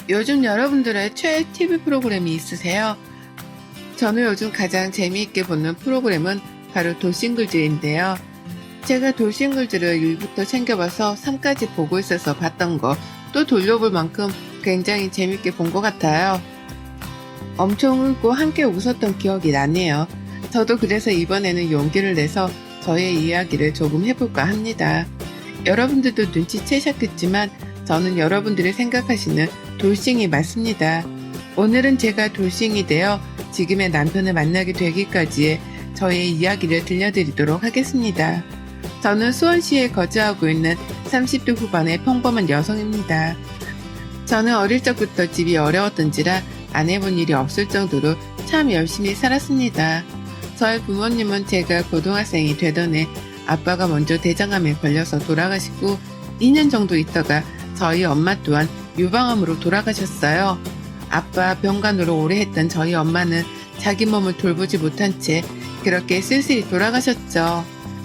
요즘 여러분들의 최애 TV 프로그램이 있으세요? 저는 요즘 가장 재미있게 보는 프로그램은 바로 돌싱글즈인데요. 제가 돌싱글즈를 1부터 챙겨봐서 3까지 보고 있어서 봤던 거 또 돌려볼 만큼 굉장히 재밌게 본 것 같아요. 엄청 울고 함께 웃었던 기억이 나네요. 저도 그래서 이번에는 용기를 내서 저의 이야기를 조금 해볼까 합니다. 여러분들도 눈치채셨겠지만 저는 여러분들이 생각하시는 돌싱이 맞습니다. 오늘은 제가 돌싱이 되어 지금의 남편을 만나게 되기까지의 저의 이야기를 들려드리도록 하겠습니다. 저는 수원시에 거주하고 있는 30대 후반의 평범한 여성입니다. 저는 어릴 적부터 집이 어려웠던지라 안 해본 일이 없을 정도로 참 열심히 살았습니다. 저희 부모님은 제가 고등학생이 되던 해 아빠가 먼저 대장암에 걸려서 돌아가시고 2년 정도 있다가 저희 엄마 또한 유방암으로 돌아가셨어요. 아빠 병간호로 오래 했던 저희 엄마는 자기 몸을 돌보지 못한 채 그렇게 쓸쓸히 돌아가셨죠.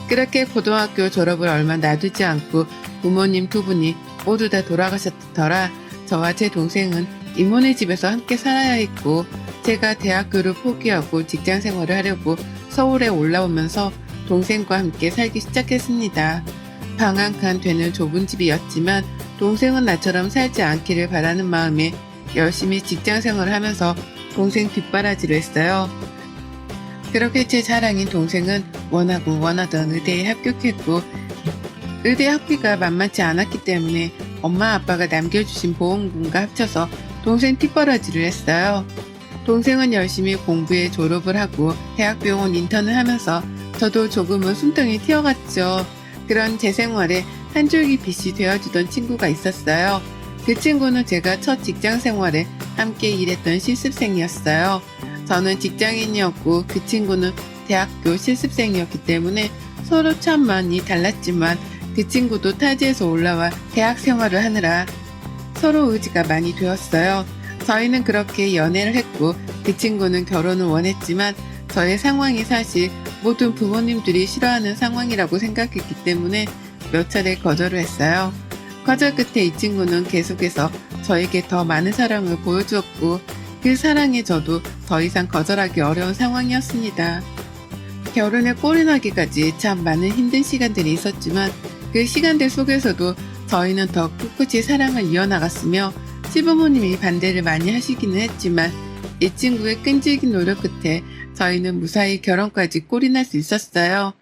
그렇게 고등학교 졸업을 얼마 놔두지 않고 부모님 두 분이 모두 다 돌아가셨더라 저와 제 동생은 이모네 집에서 함께 살아야 했고 제가 대학교를 포기하고 직장 생활을 하려고 서울에 올라오면서 동생과 함께 살기 시작했습니다. 방 한 칸 되는 좁은 집이었지만 동생은 나처럼 살지 않기를 바라는 마음에 열심히 직장 생활을 하면서 동생 뒷바라지를 했어요. 그렇게 제 자랑인 동생은 원하고 원하던 의대에 합격했고 의대 학비가 만만치 않았기 때문에 엄마 아빠가 남겨주신 보험금과 합쳐서 동생 뒷바라지를 했어요. 동생은 열심히 공부에 졸업을 하고 대학병원 인턴을 하면서 저도 조금은 숨통이 튀어갔죠. 그런 제 생활에 한 줄기 빛이 되어주던 친구가 있었어요. 그 친구는 제가 첫 직장 생활에 함께 일했던 실습생이었어요. 저는 직장인이었고 그 친구는 대학교 실습생이었기 때문에 서로 참 많이 달랐지만 그 친구도 타지에서 올라와 대학 생활을 하느라 서로 의지가 많이 되었어요. 저희는 그렇게 연애를 했고 그 친구는 결혼을 원했지만 저의 상황이 사실 모든 부모님들이 싫어하는 상황이라고 생각했기 때문에 몇 차례 거절을 했어요. 거절 끝에 이 친구는 계속해서 저에게 더 많은 사랑을 보여주었고 그 사랑에 저도 더 이상 거절하기 어려운 상황이었습니다. 결혼에 꼴이 나기까지 참 많은 힘든 시간들이 있었지만 그 시간들 속에서도 저희는 더 꿋꿋이 사랑을 이어나갔으며 시부모님이 반대를 많이 하시기는 했지만 이 친구의 끈질긴 노력 끝에 저희는 무사히 결혼까지 꼴이 날 수 있었어요.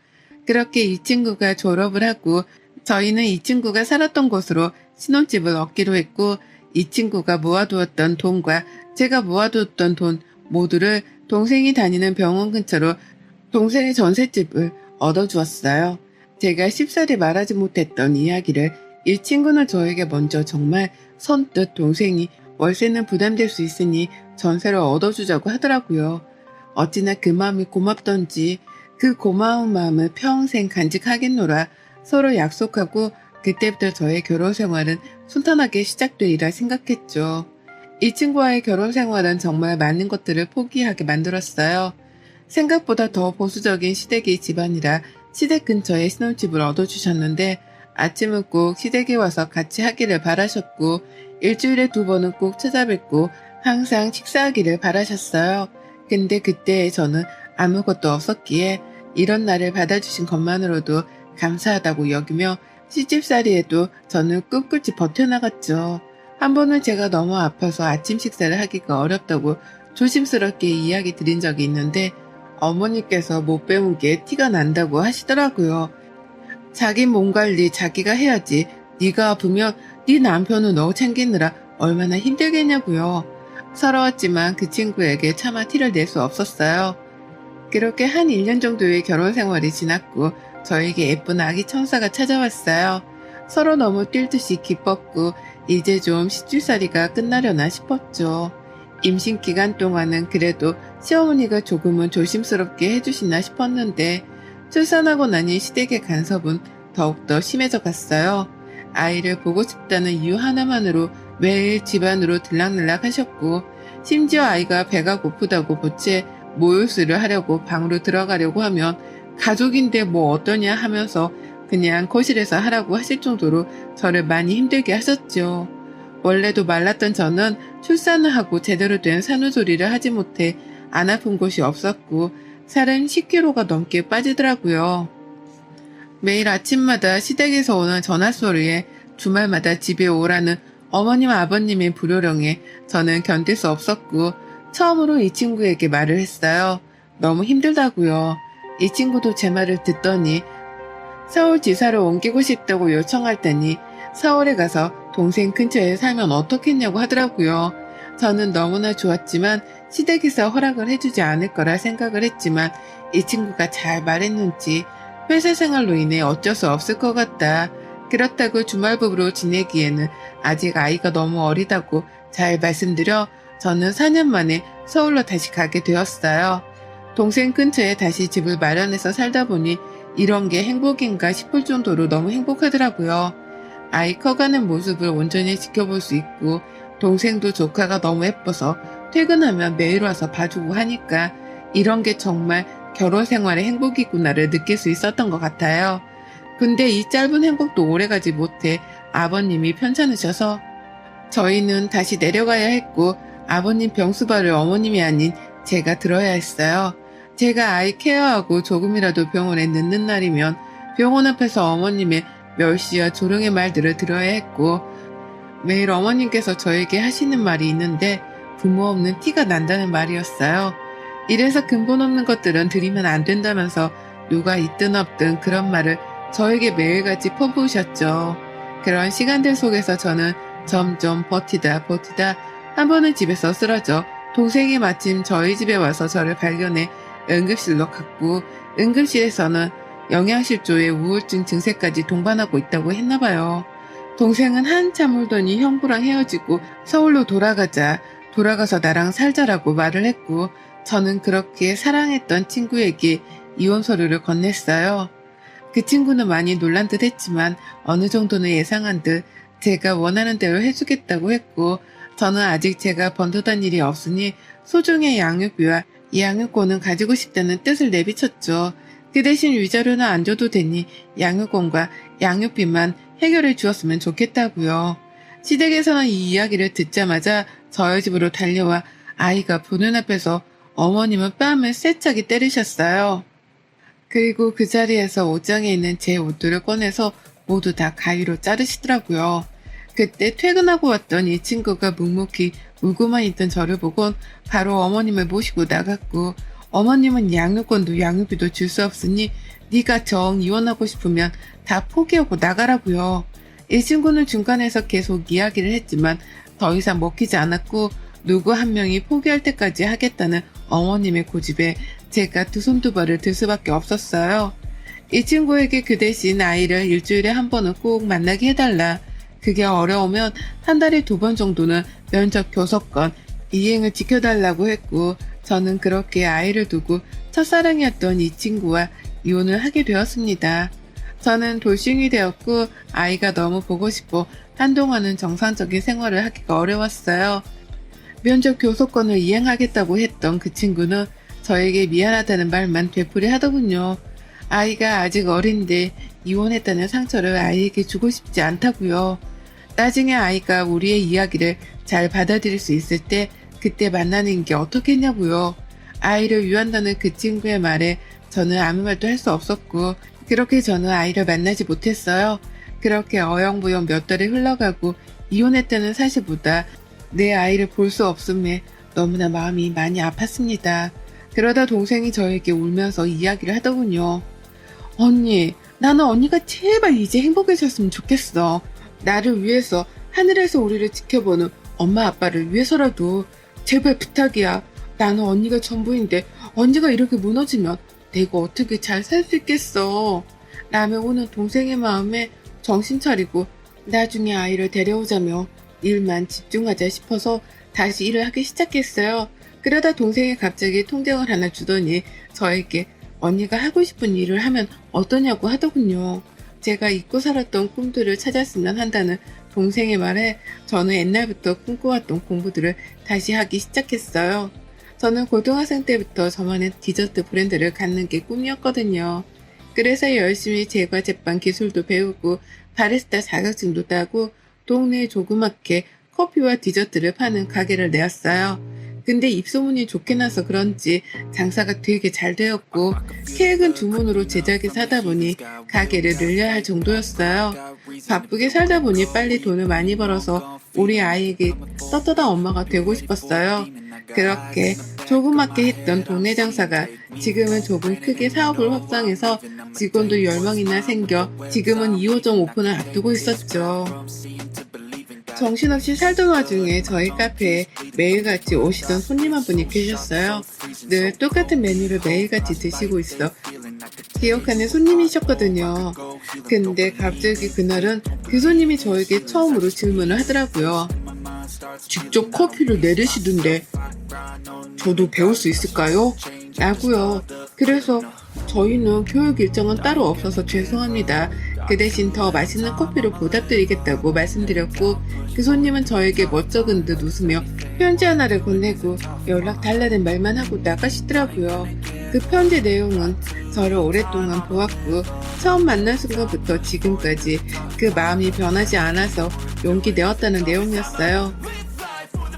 그렇게 이 친구가 졸업을 하고 저희는 이 친구가 살았던 곳으로 신혼집을 얻기로 했고 이 친구가 모아두었던 돈과 제가 모아두었던 돈 모두를 동생이 다니는 병원 근처로 동생의 전셋집을 얻어주었어요. 제가 쉽사리 말하지 못했던 이야기를 이 친구는 저에게 먼저 정말 선뜻 동생이 월세는 부담될 수 있으니 전세를 얻어주자고 하더라고요. 어찌나 그 마음이 고맙던지 그 고마운 마음을 평생 간직하겠노라 서로 약속하고 그때부터 저의 결혼 생활은 순탄하게 시작되리라 생각했죠. 이 친구와의 결혼 생활은 정말 많은 것들을 포기하게 만들었어요. 생각보다 더 보수적인 시댁의 집안이라 시댁 근처에 신혼집을 얻어주셨는데 아침은 꼭 시댁에 와서 같이 하기를 바라셨고 일주일에 2번은 꼭 찾아뵙고 항상 식사하기를 바라셨어요. 근데 그때 저는 아무것도 없었기에 이런 날을 받아주신 것만으로도 감사하다고 여기며 시집살이에도 저는 꿋꿋이 버텨나갔죠. 한 번은 제가 너무 아파서 아침 식사를 하기가 어렵다고 조심스럽게 이야기 드린 적이 있는데 어머니께서 못 배운 게 티가 난다고 하시더라고요. 자기 몸 관리 자기가 해야지 네가 아프면 네 남편은 너 챙기느라 얼마나 힘들겠냐고요. 서러웠지만 그 친구에게 차마 티를 낼 수 없었어요. 그렇게 한 1년 정도의 결혼 생활이 지났고 저에게 예쁜 아기 천사가 찾아왔어요. 서로 너무 뛸 듯이 기뻤고 이제 좀 시집살이가 끝나려나 싶었죠. 임신 기간 동안은 그래도 시어머니가 조금은 조심스럽게 해주시나 싶었는데 출산하고 나니 시댁의 간섭은 더욱더 심해져 갔어요. 아이를 보고 싶다는 이유 하나만으로 매일 집안으로 들락날락 하셨고 심지어 아이가 배가 고프다고 보채 모유수를 하려고 방으로 들어가려고 하면 가족인데 뭐 어떠냐 하면서 그냥 거실에서 하라고 하실 정도로 저를 많이 힘들게 하셨죠. 원래도 말랐던 저는 출산을 하고 제대로 된 산후조리를 하지 못해 안 아픈 곳이 없었고 살은 10kg가 넘게 빠지더라고요. 매일 아침마다 시댁에서 오는 전화소리에 주말마다 집에 오라는 어머님 아버님의 불효령에 저는 견딜 수 없었고 처음으로 이 친구에게 말을 했어요. 너무 힘들다고요. 이 친구도 제 말을 듣더니 서울지사로 옮기고 싶다고 요청할 테니 서울에 가서 동생 근처에 살면 어떻겠냐고 하더라고요. 저는 너무나 좋았지만 시댁에서 허락을 해주지 않을 거라 생각을 했지만 이 친구가 잘 말했는지 회사 생활로 인해 어쩔 수 없을 것 같다. 그렇다고 주말부부로 지내기에는 아직 아이가 너무 어리다고 잘 말씀드려 저는 4년 만에 서울로 다시 가게 되었어요. 동생 근처에 다시 집을 마련해서 살다 보니 이런 게 행복인가 싶을 정도로 너무 행복하더라고요. 아이 커가는 모습을 온전히 지켜볼 수 있고 동생도 조카가 너무 예뻐서 퇴근하면 매일 와서 봐주고 하니까 이런 게 정말 결혼 생활의 행복이구나를 느낄 수 있었던 것 같아요. 근데 이 짧은 행복도 오래가지 못해 아버님이 편찮으셔서 저희는 다시 내려가야 했고 아버님 병수발을 어머님이 아닌 제가 들어야 했어요. 제가 아이 케어하고 조금이라도 병원에 늦는 날이면 병원 앞에서 어머님의 멸시와 조롱의 말들을 들어야 했고 매일 어머님께서 저에게 하시는 말이 있는데 부모 없는 티가 난다는 말이었어요. 이래서 근본 없는 것들은 들이면 안 된다면서 누가 있든 없든 그런 말을 저에게 매일같이 퍼부으셨죠. 그런 시간들 속에서 저는 점점 버티다 한 번은 집에서 쓰러져 동생이 마침 저희 집에 와서 저를 발견해 응급실로 갔고 응급실에서는 영양실조에 우울증 증세까지 동반하고 있다고 했나봐요. 동생은 한참 울더니 형부랑 헤어지고 서울로 돌아가서 나랑 살자라고 말을 했고 저는 그렇게 사랑했던 친구에게 이혼 서류를 건넸어요. 그 친구는 많이 놀란 듯 했지만 어느 정도는 예상한 듯 제가 원하는 대로 해주겠다고 했고 저는 아직 제가 번듯한 일이 없으니 소중의 양육비와 양육권은 가지고 싶다는 뜻을 내비쳤죠. 그 대신 위자료는 안 줘도 되니 양육권과 양육비만 해결해 주었으면 좋겠다고요. 시댁에서는 이 이야기를 듣자마자 저희 집으로 달려와 아이가 보는 앞에서 어머님은 뺨을 세차게 때리셨어요. 그리고 그 자리에서 옷장에 있는 제 옷들을 꺼내서 모두 다 가위로 자르시더라고요. 그때 퇴근하고 왔던 이 친구가 묵묵히 울고만 있던 저를 보곤 바로 어머님을 모시고 나갔고 어머님은 양육권도 양육비도 줄 수 없으니 네가 정 이혼하고 싶으면 다 포기하고 나가라고요. 이 친구는 중간에서 계속 이야기를 했지만 더 이상 먹히지 않았고 누구 한 명이 포기할 때까지 하겠다는 어머님의 고집에 제가 두 손 두 발을 들 수밖에 없었어요. 이 친구에게 그 대신 아이를 일주일에 한 번은 꼭 만나게 해달라. 그게 어려우면 한 달에 2번 정도는 면접 교섭권 이행을 지켜달라고 했고 저는 그렇게 아이를 두고 첫사랑이었던 이 친구와 이혼을 하게 되었습니다. 저는 돌싱이 되었고 아이가 너무 보고 싶어 한동안은 정상적인 생활을 하기가 어려웠어요. 면접 교섭권을 이행하겠다고 했던 그 친구는 저에게 미안하다는 말만 되풀이 하더군요. 아이가 아직 어린데 이혼했다는 상처를 아이에게 주고 싶지 않다고요. 나중에 아이가 우리의 이야기를 잘 받아들일 수 있을 때 그때 만나는 게 어떻겠냐고요. 아이를 위한다는 그 친구의 말에 저는 아무 말도 할 수 없었고 그렇게 저는 아이를 만나지 못했어요. 그렇게 어영부영 몇 달이 흘러가고 이혼했다는 사실보다 내 아이를 볼 수 없음에 너무나 마음이 많이 아팠습니다. 그러다 동생이 저에게 울면서 이야기를 하더군요. 언니, 나는 언니가 제발 이제 행복해졌으면 좋겠어. 나를 위해서 하늘에서 우리를 지켜보는 엄마 아빠를 위해서라도 제발 부탁이야. 나는 언니가 전부인데 언니가 이렇게 무너지면 내가 어떻게 잘 살 수 있겠어. 라며 우는 동생의 마음에 정신 차리고 나중에 아이를 데려오자며 일만 집중하자 싶어서 다시 일을 하기 시작했어요. 그러다 동생이 갑자기 통장을 하나 주더니 저에게 언니가 하고 싶은 일을 하면 어떠냐고 하더군요. 제가 잊고 살았던 꿈들을 찾았으면 한다는 동생의 말에 저는 옛날부터 꿈꿔왔던 공부들을 다시 하기 시작했어요. 저는 고등학생 때부터 저만의 디저트 브랜드를 갖는 게 꿈이었거든요. 그래서 열심히 제과 제빵 기술도 배우고 바리스타 자격증도 따고 동네에 조그맣게 커피와 디저트를 파는 가게를 내었어요. 근데 입소문이 좋게 나서 그런지 장사가 되게 잘 되었고 케이크는 주문으로 제작해서 하다 보니 가게를 늘려야 할 정도였어요. 바쁘게 살다 보니 빨리 돈을 많이 벌어서 우리 아이에게 떳떳한 엄마가 되고 싶었어요. 그렇게 조그맣게 했던 동네 장사가 지금은 조금 크게 사업을 확장해서 직원도 10명이나 생겨 지금은 2호점 오픈을 앞두고 있었죠. 정신없이 살던 와중에 저희 카페에 매일같이 오시던 손님 한 분이 계셨어요. 늘 똑같은 메뉴를 매일같이 드시고 있어 기억하는 손님이셨거든요. 근데 갑자기 그날은 그 손님이 저에게 처음으로 질문을 하더라고요. 직접 커피를 내리시던데 저도 배울 수 있을까요? 라고요. 그래서 저희는 교육 일정은 따로 없어서 죄송합니다. 그 대신 더 맛있는 커피를 보답드리겠다고 말씀드렸고 그 손님은 저에게 멋쩍은 듯 웃으며 편지 하나를 건네고 연락 달라는 말만 하고 나가시더라고요. 그 편지 내용은 저를 오랫동안 보았고 처음 만난 순간부터 지금까지 그 마음이 변하지 않아서 용기 내었다는 내용이었어요.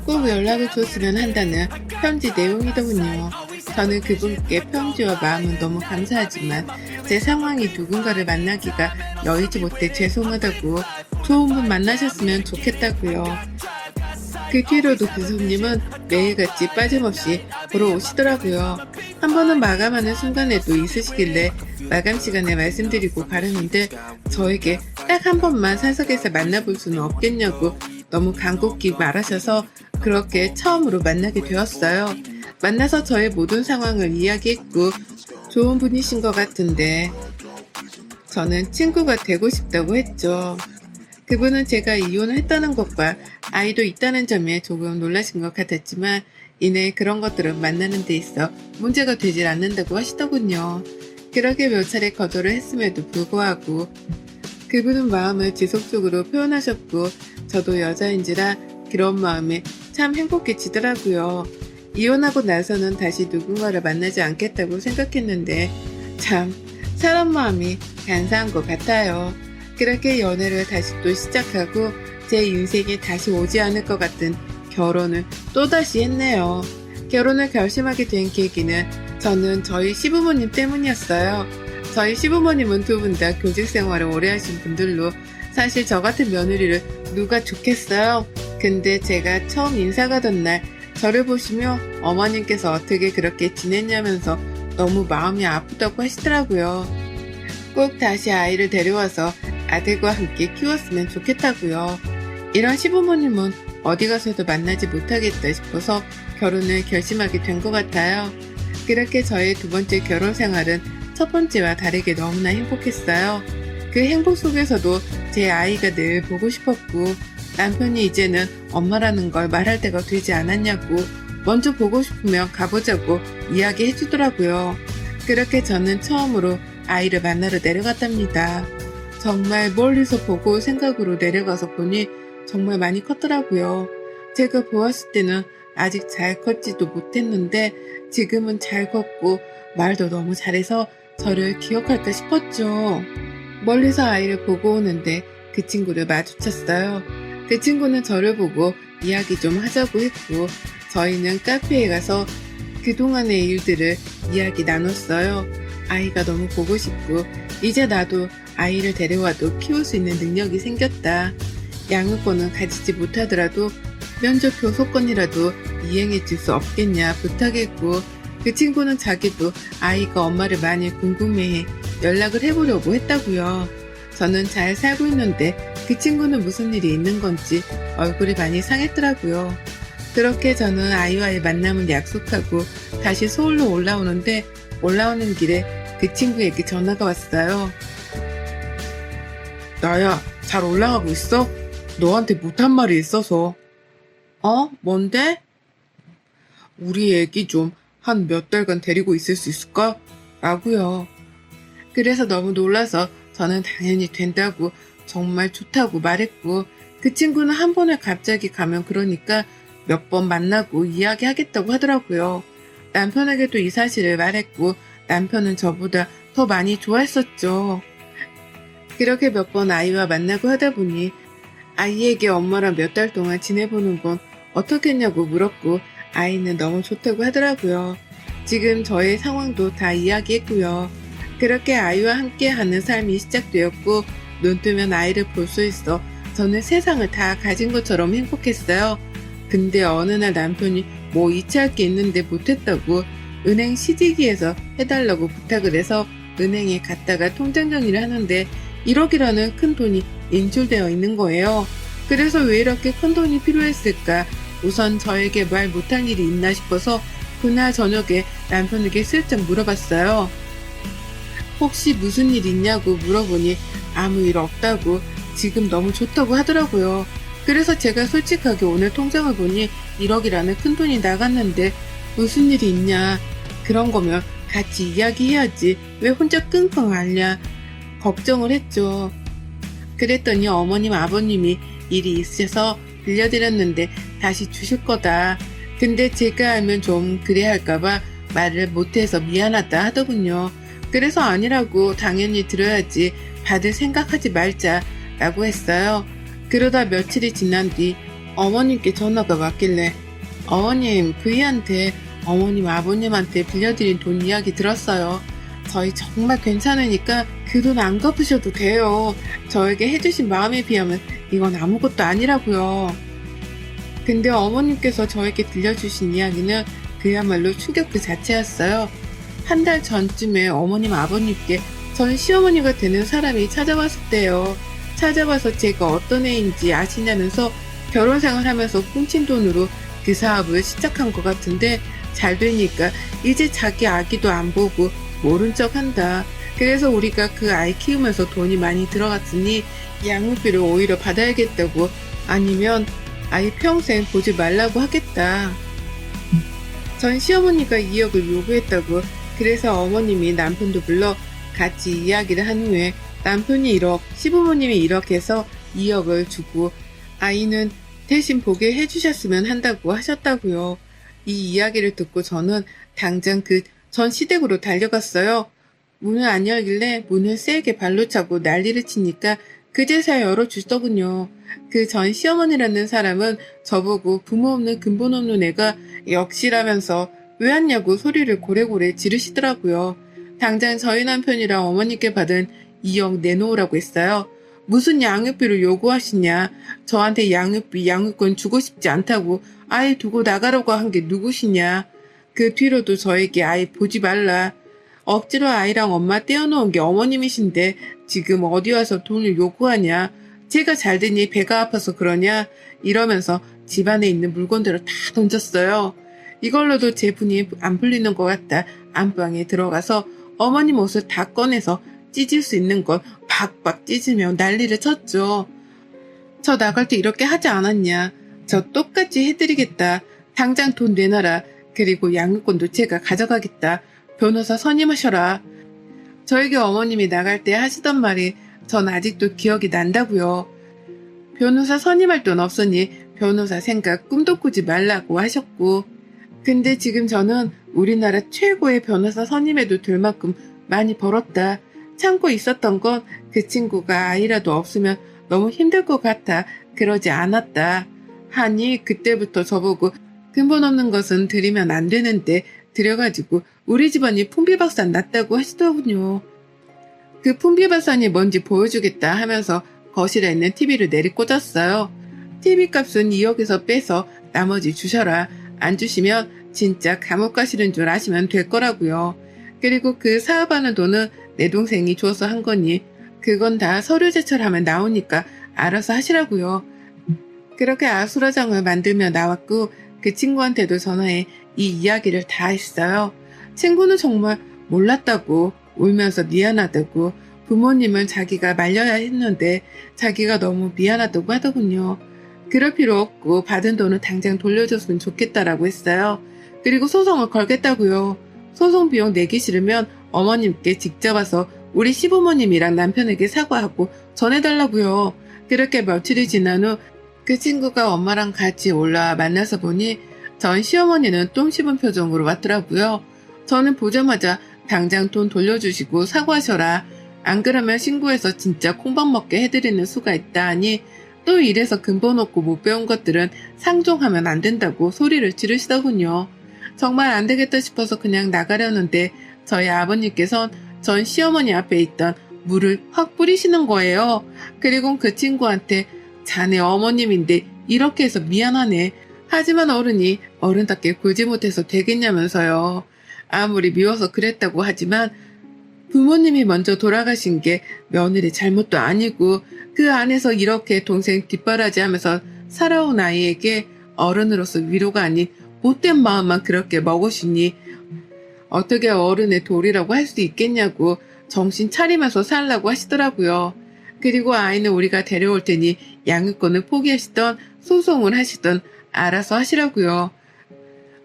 꼭 연락을 줬으면 한다는 편지 내용이더군요. 저는 그분께 편지와 마음은 너무 감사하지만 제 상황이 누군가를 만나기가 여의지 못해 죄송하다고 좋은 분 만나셨으면 좋겠다고요. 그 뒤로도 그 손님은 매일같이 빠짐없이 보러 오시더라고요. 한 번은 마감하는 순간에도 있으시길래 마감 시간에 말씀드리고 가려는데 저에게 딱 한 번만 사석에서 만나볼 수는 없겠냐고 너무 간곡히 말하셔서 그렇게 처음으로 만나게 되었어요. 만나서 저의 모든 상황을 이야기했고 좋은 분이신 것 같은데 저는 친구가 되고 싶다고 했죠. 그분은 제가 이혼을 했다는 것과 아이도 있다는 점에 조금 놀라신 것 같았지만 이내 그런 것들은 만나는 데 있어 문제가 되질 않는다고 하시더군요. 그렇게 몇 차례 거절을 했음에도 불구하고 그분은 마음을 지속적으로 표현하셨고 저도 여자인지라 그런 마음에 참 행복해지더라고요. 이혼하고 나서는 다시 누군가를 만나지 않겠다고 생각했는데 참 사람 마음이 간사한 것 같아요. 그렇게 연애를 다시 또 시작하고 제 인생에 다시 오지 않을 것 같은 결혼을 또다시 했네요. 결혼을 결심하게 된 계기는 저는 저희 시부모님 때문이었어요. 저희 시부모님은 두 분 다 교직 생활을 오래 하신 분들로 사실 저 같은 며느리를 누가 좋겠어요. 근데 제가 처음 인사 가던 날 저를 보시며 어머님께서 어떻게 그렇게 지냈냐면서 너무 마음이 아프다고 하시더라고요. 꼭 다시 아이를 데려와서 아들과 함께 키웠으면 좋겠다고요. 이런 시부모님은 어디 가서도 만나지 못하겠다 싶어서 결혼을 결심하게 된 것 같아요. 그렇게 저의 두 번째 결혼 생활은 첫 번째와 다르게 너무나 행복했어요. 그 행복 속에서도 제 아이가 늘 보고 싶었고 남편이 이제는 엄마라는 걸 말할 때가 되지 않았냐고 먼저 보고 싶으면 가보자고 이야기해 주더라고요. 그렇게 저는 처음으로 아이를 만나러 내려갔답니다. 정말 멀리서 보고 생각으로 내려가서 보니 정말 많이 컸더라고요. 제가 보았을 때는 아직 잘 컸지도 못했는데 지금은 잘 컸고 말도 너무 잘해서 저를 기억할까 싶었죠. 멀리서 아이를 보고 오는데 그 친구를 마주쳤어요. 그 친구는 저를 보고 이야기 좀 하자고 했고 저희는 카페에 가서 그동안의 일들을 이야기 나눴어요. 아이가 너무 보고 싶고 이제 나도 아이를 데려와도 키울 수 있는 능력이 생겼다. 양육권은 가지지 못하더라도 면접 교섭권이라도 이행해 줄 수 없겠냐 부탁했고 그 친구는 자기도 아이가 엄마를 많이 궁금해해 연락을 해보려고 했다고요. 저는 잘 살고 있는데 그 친구는 무슨 일이 있는 건지 얼굴이 많이 상했더라고요. 그렇게 저는 아이와의 만남을 약속하고 다시 서울로 올라오는데 올라오는 길에 그 친구에게 전화가 왔어요. 나야, 잘 올라가고 있어? 너한테 못한 말이 있어서. 뭔데? 우리 애기 좀 한 몇 달간 데리고 있을 수 있을까? 라고요. 그래서 너무 놀라서 저는 당연히 된다고 정말 좋다고 말했고 그 친구는 한 번에 갑자기 가면 그러니까 몇 번 만나고 이야기하겠다고 하더라고요. 남편에게도 이 사실을 말했고 남편은 저보다 더 많이 좋아했었죠. 그렇게 몇 번 아이와 만나고 하다 보니 아이에게 엄마랑 몇 달 동안 지내보는 건 어떻겠냐고 물었고 아이는 너무 좋다고 하더라고요. 지금 저의 상황도 다 이야기했고요. 그렇게 아이와 함께하는 삶이 시작되었고 눈 뜨면 아이를 볼 수 있어 저는 세상을 다 가진 것처럼 행복했어요. 근데 어느 날 남편이 뭐 이체할 게 있는데 못했다고 은행 CD기에서 해달라고 부탁을 해서 은행에 갔다가 통장 정리를 하는데 1억이라는 큰 돈이 인출되어 있는 거예요. 그래서 왜 이렇게 큰 돈이 필요했을까? 우선 저에게 말 못할 일이 있나 싶어서 그날 저녁에 남편에게 슬쩍 물어봤어요. 혹시 무슨 일 있냐고 물어보니 아무 일 없다고 지금 너무 좋다고 하더라고요. 그래서 제가 솔직하게 오늘 통장을 보니 1억이라는 큰 돈이 나갔는데 무슨 일이 있냐. 그런 거면 같이 이야기해야지 왜 혼자 끙끙 앓냐. 걱정을 했죠. 그랬더니 어머님 아버님이 일이 있어서 빌려드렸는데 다시 주실 거다. 근데 제가 알면 좀 그래야 할까봐 말을 못해서 미안하다 하더군요. 그래서 아니라고 당연히 들어야지 받을 생각하지 말자 라고 했어요. 그러다 며칠이 지난 뒤 어머님께 전화가 왔길래 어머님 그이한테 어머님 아버님한테 빌려드린 돈 이야기 들었어요. 저희 정말 괜찮으니까 그 돈 안 갚으셔도 돼요. 저에게 해주신 마음에 비하면 이건 아무것도 아니라고요. 근데 어머님께서 저에게 들려주신 이야기는 그야말로 충격 그 자체였어요. 한 달 전쯤에 어머님 아버님께 전 시어머니가 되는 사람이 찾아왔을 때요. 찾아와서 제가 어떤 애인지 아시냐면서 결혼 생활하면서 훔친 돈으로 그 사업을 시작한 것 같은데 잘 되니까 이제 자기 아기도 안 보고 모른 척 한다. 그래서 우리가 그 아이 키우면서 돈이 많이 들어갔으니 양육비를 오히려 받아야겠다고 아니면 아이 평생 보지 말라고 하겠다. 전 시어머니가 2억을 요구했다고 그래서 어머님이 남편도 불러 같이 이야기를 한 후에 남편이 1억, 시부모님이 1억 해서 2억을 주고 아이는 대신 보게 해주셨으면 한다고 하셨다고요. 이 이야기를 듣고 저는 당장 그 전 시댁으로 달려갔어요. 문을 안 열길래 문을 세게 발로 차고 난리를 치니까 그제서야 열어주더군요. 그 전 시어머니라는 사람은 저보고 부모 없는 근본 없는 애가 역시라면서 왜 왔냐고 소리를 고래고래 지르시더라고요. 당장 저희 남편이랑 어머니께 받은 2억 내놓으라고 했어요. 무슨 양육비를 요구하시냐. 저한테 양육비, 양육권 주고 싶지 않다고 아이 두고 나가라고 한 게 누구시냐. 그 뒤로도 저에게 아이 보지 말라. 억지로 아이랑 엄마 떼어놓은 게 어머님이신데 지금 어디 와서 돈을 요구하냐. 제가 잘 되니 배가 아파서 그러냐. 이러면서 집안에 있는 물건들을 다 던졌어요. 이걸로도 제 분이 안 풀리는 것 같다. 안방에 들어가서 어머님 옷을 다 꺼내서 찢을 수 있는 건 박박 찢으며 난리를 쳤죠. 저 나갈 때 이렇게 하지 않았냐. 저 똑같이 해드리겠다. 당장 돈 내놔라. 그리고 양육권도 제가 가져가겠다. 변호사 선임하셔라. 저에게 어머님이 나갈 때 하시던 말이 전 아직도 기억이 난다고요. 변호사 선임할 돈 없으니 변호사 생각 꿈도 꾸지 말라고 하셨고 근데 지금 저는 우리나라 최고의 변호사 선임해도 될 만큼 많이 벌었다. 참고 있었던 건 그 친구가 아이라도 없으면 너무 힘들 것 같아 그러지 않았다. 하니 그때부터 저보고 근본 없는 것은 드리면 안 되는데 드려가지고 우리 집안이 풍비박산 났다고 하시더군요. 그 풍비박산이 뭔지 보여주겠다 하면서 거실에 있는 TV를 내리꽂았어요. TV 값은 2억에서 빼서 나머지 주셔라. 안 주시면 진짜 감옥 가시는 줄 아시면 될 거라고요. 그리고 그 사업하는 돈은 내 동생이 줘서 한 거니 그건 다 서류 제출하면 나오니까 알아서 하시라고요. 그렇게 아수라장을 만들며 나왔고 그 친구한테도 전화해 이 이야기를 다 했어요. 친구는 정말 몰랐다고 울면서 미안하다고 부모님은 자기가 말려야 했는데 자기가 너무 미안하다고 하더군요. 그럴 필요 없고 받은 돈은 당장 돌려줬으면 좋겠다라고 했어요. 그리고 소송을 걸겠다고요. 소송 비용 내기 싫으면 어머님께 직접 와서 우리 시부모님이랑 남편에게 사과하고 전해달라고요. 그렇게 며칠이 지난 후 그 친구가 엄마랑 같이 올라와 만나서 보니 전 시어머니는 똥 씹은 표정으로 왔더라고요. 저는 보자마자 당장 돈 돌려주시고 사과하셔라. 안 그러면 신고해서 진짜 콩밥 먹게 해드리는 수가 있다 하니 또 이래서 근본 없고 못 배운 것들은 상종하면 안 된다고 소리를 지르시더군요. 정말 안 되겠다 싶어서 그냥 나가려는데 저희 아버님께선 전 시어머니 앞에 있던 물을 확 뿌리시는 거예요. 그리고 그 친구한테 자네 어머님인데 이렇게 해서 미안하네. 하지만 어른이 어른답게 굴지 못해서 되겠냐면서요. 아무리 미워서 그랬다고 하지만 부모님이 먼저 돌아가신 게 며느리 잘못도 아니고 그 안에서 이렇게 동생 뒷바라지하면서 살아온 아이에게 어른으로서 위로가 아닌 못된 마음만 그렇게 먹으시니 어떻게 어른의 도리라고 할 수 있겠냐고 정신 차리면서 살라고 하시더라고요. 그리고 아이는 우리가 데려올 테니 양육권을 포기하시던 소송을 하시던 알아서 하시라고요.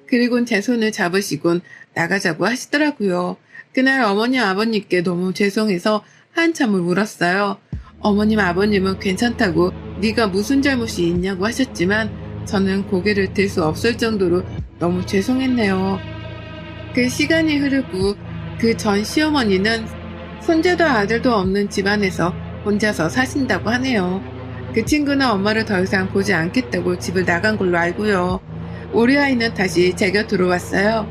그리고 제 손을 잡으시곤 나가자고 하시더라고요. 그날 어머니 아버님께 너무 죄송해서 한참을 울었어요. 어머님 아버님은 괜찮다고 네가 무슨 잘못이 있냐고 하셨지만 저는 고개를 들 수 없을 정도로 너무 죄송했네요. 그 시간이 흐르고 그 전 시어머니는 손자도 아들도 없는 집안에서 혼자서 사신다고 하네요. 그 친구는 엄마를 더 이상 보지 않겠다고 집을 나간 걸로 알고요. 우리 아이는 다시 제 곁으로 왔어요.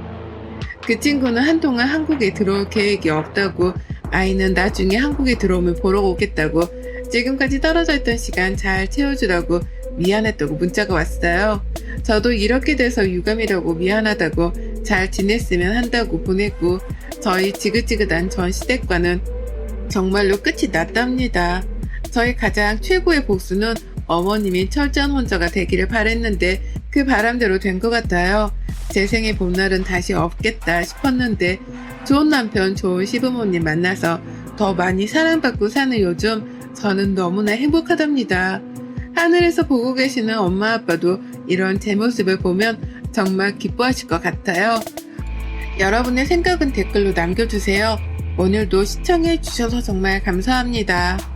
그 친구는 한동안 한국에 들어올 계획이 없다고 아이는 나중에 한국에 들어오면 보러 오겠다고 지금까지 떨어져 있던 시간 잘 채워주라고 미안했다고 문자가 왔어요. 저도 이렇게 돼서 유감이라고 미안하다고 잘 지냈으면 한다고 보냈고 저희 지긋지긋한 전 시댁과는 정말로 끝이 났답니다. 저희 가장 최고의 복수는 어머님이 철저한 혼자가 되기를 바랬는데 그 바람대로 된 것 같아요. 제 생의 봄날은 다시 없겠다 싶었는데 좋은 남편, 좋은 시부모님 만나서 더 많이 사랑받고 사는 요즘 저는 너무나 행복하답니다. 하늘에서 보고 계시는 엄마 아빠도 이런 제 모습을 보면 정말 기뻐하실 것 같아요. 여러분의 생각은 댓글로 남겨주세요. 오늘도 시청해 주셔서 정말 감사합니다.